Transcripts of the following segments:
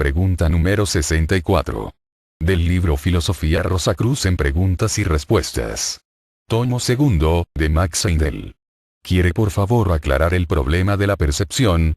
Pregunta número 64. Del libro Filosofía Rosacruz en Preguntas y Respuestas. Tomo segundo, de Max Heindel. ¿Quiere por favor aclarar el problema de la percepción?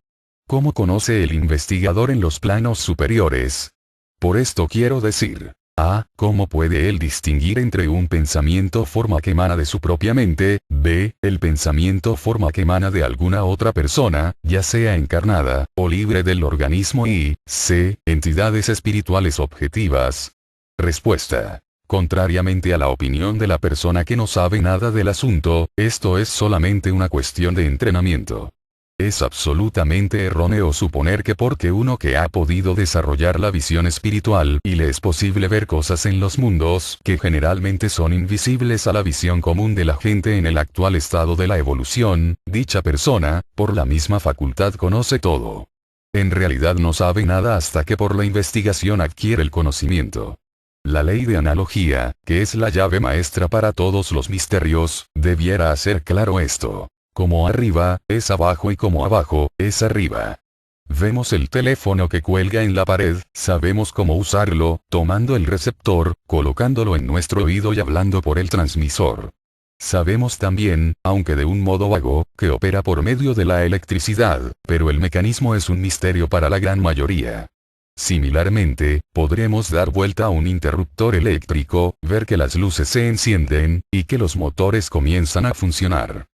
¿Cómo conoce el investigador en los planos superiores? Por esto quiero decir. A. ¿Cómo puede él distinguir entre un pensamiento forma que emana de su propia mente, B. el pensamiento forma que emana de alguna otra persona, ya sea encarnada, o libre del organismo y, C. entidades espirituales objetivas? Respuesta. Contrariamente a la opinión de la persona que no sabe nada del asunto, esto es solamente una cuestión de entrenamiento. Es absolutamente erróneo suponer que porque uno que ha podido desarrollar la visión espiritual y le es posible ver cosas en los mundos que generalmente son invisibles a la visión común de la gente en el actual estado de la evolución, dicha persona, por la misma facultad conoce todo. En realidad no sabe nada hasta que por la investigación adquiere el conocimiento. La ley de analogía, que es la llave maestra para todos los misterios, debiera hacer claro esto. Como arriba, es abajo y como abajo, es arriba. Vemos el teléfono que cuelga en la pared, sabemos cómo usarlo, tomando el receptor, colocándolo en nuestro oído y hablando por el transmisor. Sabemos también, aunque de un modo vago, que opera por medio de la electricidad, pero el mecanismo es un misterio para la gran mayoría. Similarmente, podremos dar vuelta a un interruptor eléctrico, ver que las luces se encienden, y que los motores comienzan a funcionar.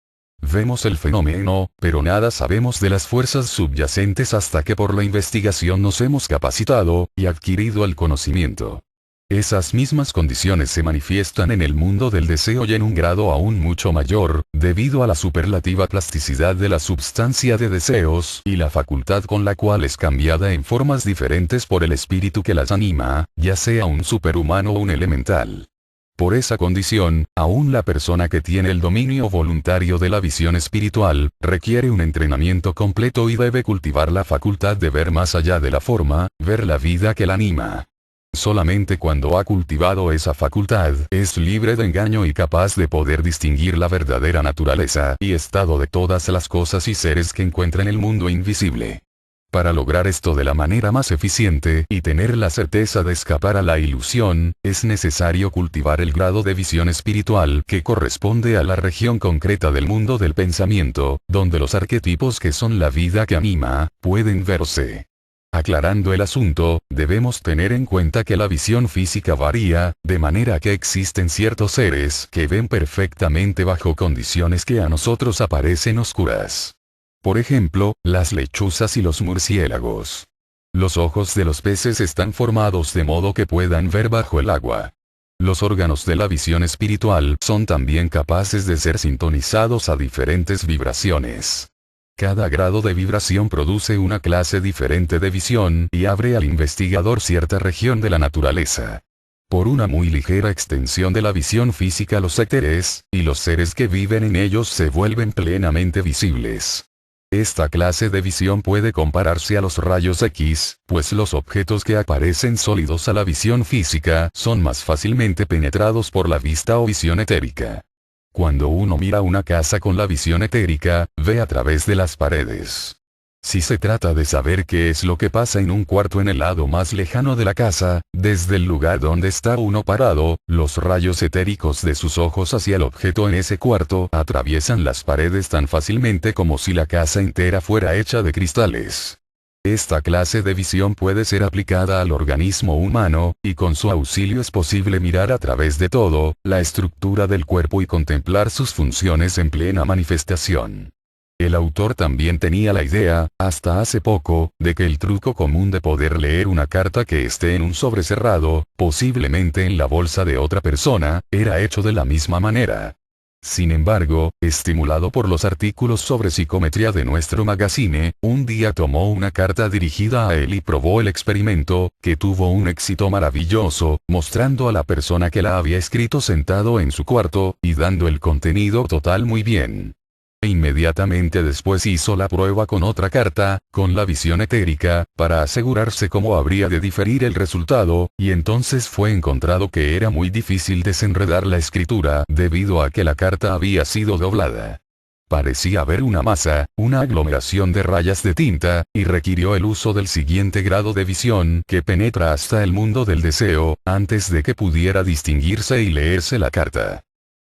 Vemos el fenómeno, pero nada sabemos de las fuerzas subyacentes hasta que por la investigación nos hemos capacitado, y adquirido el conocimiento. Esas mismas condiciones se manifiestan en el mundo del deseo y en un grado aún mucho mayor, debido a la superlativa plasticidad de la substancia de deseos y la facultad con la cual es cambiada en formas diferentes por el espíritu que las anima, ya sea un superhumano o un elemental. Por esa condición, aún la persona que tiene el dominio voluntario de la visión espiritual, requiere un entrenamiento completo y debe cultivar la facultad de ver más allá de la forma, ver la vida que la anima. Solamente cuando ha cultivado esa facultad, es libre de engaño y capaz de poder distinguir la verdadera naturaleza y estado de todas las cosas y seres que encuentra en el mundo invisible. Para lograr esto de la manera más eficiente y tener la certeza de escapar a la ilusión, es necesario cultivar el grado de visión espiritual que corresponde a la región concreta del mundo del pensamiento, donde los arquetipos que son la vida que anima, pueden verse. Aclarando el asunto, debemos tener en cuenta que la visión física varía, de manera que existen ciertos seres que ven perfectamente bajo condiciones que a nosotros aparecen oscuras. Por ejemplo, las lechuzas y los murciélagos. Los ojos de los peces están formados de modo que puedan ver bajo el agua. Los órganos de la visión espiritual son también capaces de ser sintonizados a diferentes vibraciones. Cada grado de vibración produce una clase diferente de visión y abre al investigador cierta región de la naturaleza. Por una muy ligera extensión de la visión física los éteres, y los seres que viven en ellos se vuelven plenamente visibles. Esta clase de visión puede compararse a los rayos X, pues los objetos que aparecen sólidos a la visión física son más fácilmente penetrados por la vista o visión etérica. Cuando uno mira una casa con la visión etérica, ve a través de las paredes. Si se trata de saber qué es lo que pasa en un cuarto en el lado más lejano de la casa, desde el lugar donde está uno parado, los rayos etéricos de sus ojos hacia el objeto en ese cuarto atraviesan las paredes tan fácilmente como si la casa entera fuera hecha de cristales. Esta clase de visión puede ser aplicada al organismo humano, y con su auxilio es posible mirar a través de todo, la estructura del cuerpo y contemplar sus funciones en plena manifestación. El autor también tenía la idea, hasta hace poco, de que el truco común de poder leer una carta que esté en un sobre cerrado, posiblemente en la bolsa de otra persona, era hecho de la misma manera. Sin embargo, estimulado por los artículos sobre psicometría de nuestro magazine, un día tomó una carta dirigida a él y probó el experimento, que tuvo un éxito maravilloso, mostrando a la persona que la había escrito sentado en su cuarto, y dando el contenido total muy bien. Inmediatamente después hizo la prueba con otra carta, con la visión etérica, para asegurarse cómo habría de diferir el resultado, y entonces fue encontrado que era muy difícil desenredar la escritura debido a que la carta había sido doblada. Parecía haber una masa, una aglomeración de rayas de tinta, y requirió el uso del siguiente grado de visión que penetra hasta el mundo del deseo, antes de que pudiera distinguirse y leerse la carta.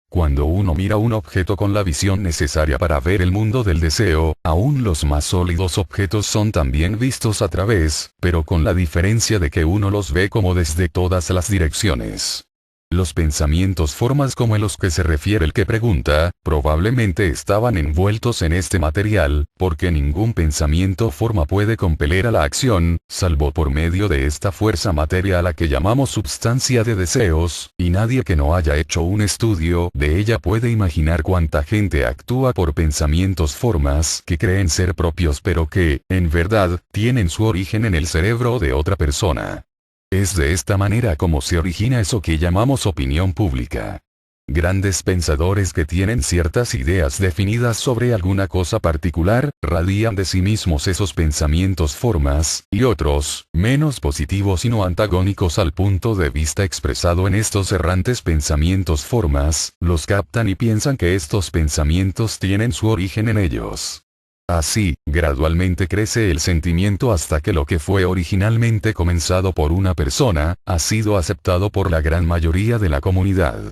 Cuando uno mira un objeto con la visión necesaria para ver el mundo del deseo, aún los más sólidos objetos son también vistos a través, pero con la diferencia de que uno los ve como desde todas las direcciones. Los pensamientos formas como a los que se refiere el que pregunta, probablemente estaban envueltos en este material, porque ningún pensamiento forma puede compeler a la acción, salvo por medio de esta fuerza materia a la que llamamos substancia de deseos, y nadie que no haya hecho un estudio de ella puede imaginar cuánta gente actúa por pensamientos formas que creen ser propios pero que, en verdad, tienen su origen en el cerebro de otra persona. Es de esta manera como se origina eso que llamamos opinión pública. Grandes pensadores que tienen ciertas ideas definidas sobre alguna cosa particular, radian de sí mismos esos pensamientos formas, y otros, menos positivos y no antagónicos al punto de vista expresado en estos errantes pensamientos formas, los captan y piensan que estos pensamientos tienen su origen en ellos. Así, gradualmente crece el sentimiento hasta que lo que fue originalmente comenzado por una persona, ha sido aceptado por la gran mayoría de la comunidad.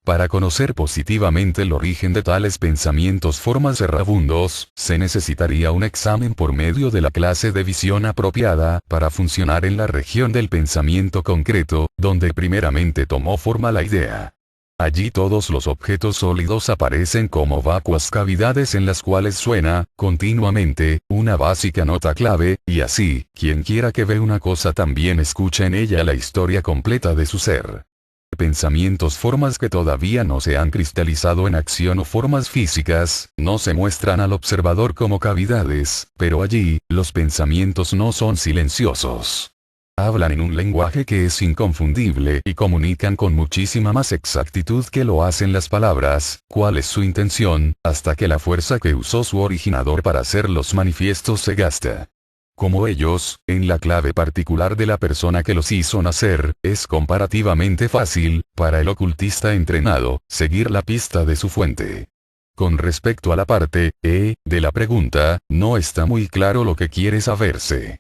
Para conocer positivamente el origen de tales pensamientos formas errabundos, se necesitaría un examen por medio de la clase de visión apropiada para funcionar en la región del pensamiento concreto, donde primeramente tomó forma la idea. Allí todos los objetos sólidos aparecen como vacuas cavidades en las cuales suena, continuamente, una básica nota clave, y así, quien quiera que ve una cosa también escucha en ella la historia completa de su ser. Pensamientos formas que todavía no se han cristalizado en acción o formas físicas, no se muestran al observador como cavidades, pero allí, los pensamientos no son silenciosos. Hablan en un lenguaje que es inconfundible y comunican con muchísima más exactitud que lo hacen las palabras, cuál es su intención, hasta que la fuerza que usó su originador para hacerlos manifiestos se gasta. Como ellos, en la clave particular de la persona que los hizo nacer, es comparativamente fácil, para el ocultista entrenado, seguir la pista de su fuente. Con respecto a la parte de la pregunta, no está muy claro lo que quiere saberse.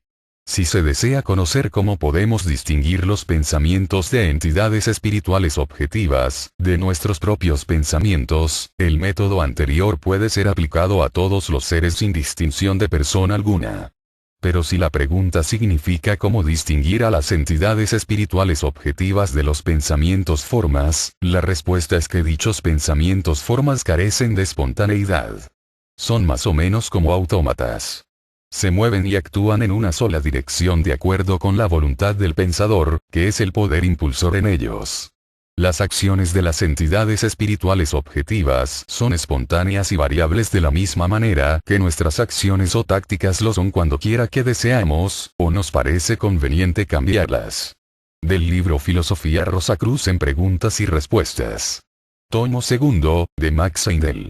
Si se desea conocer cómo podemos distinguir los pensamientos de entidades espirituales objetivas, de nuestros propios pensamientos, el método anterior puede ser aplicado a todos los seres sin distinción de persona alguna. Pero si la pregunta significa cómo distinguir a las entidades espirituales objetivas de los pensamientos formas, la respuesta es que dichos pensamientos formas carecen de espontaneidad. Son más o menos como autómatas. Se mueven y actúan en una sola dirección de acuerdo con la voluntad del pensador, que es el poder impulsor en ellos. Las acciones de las entidades espirituales objetivas son espontáneas y variables de la misma manera que nuestras acciones o tácticas lo son cuando quiera que deseamos, o nos parece conveniente cambiarlas. Del libro Filosofía Rosacruz en preguntas y respuestas. Tomo 2, de Max Heindel.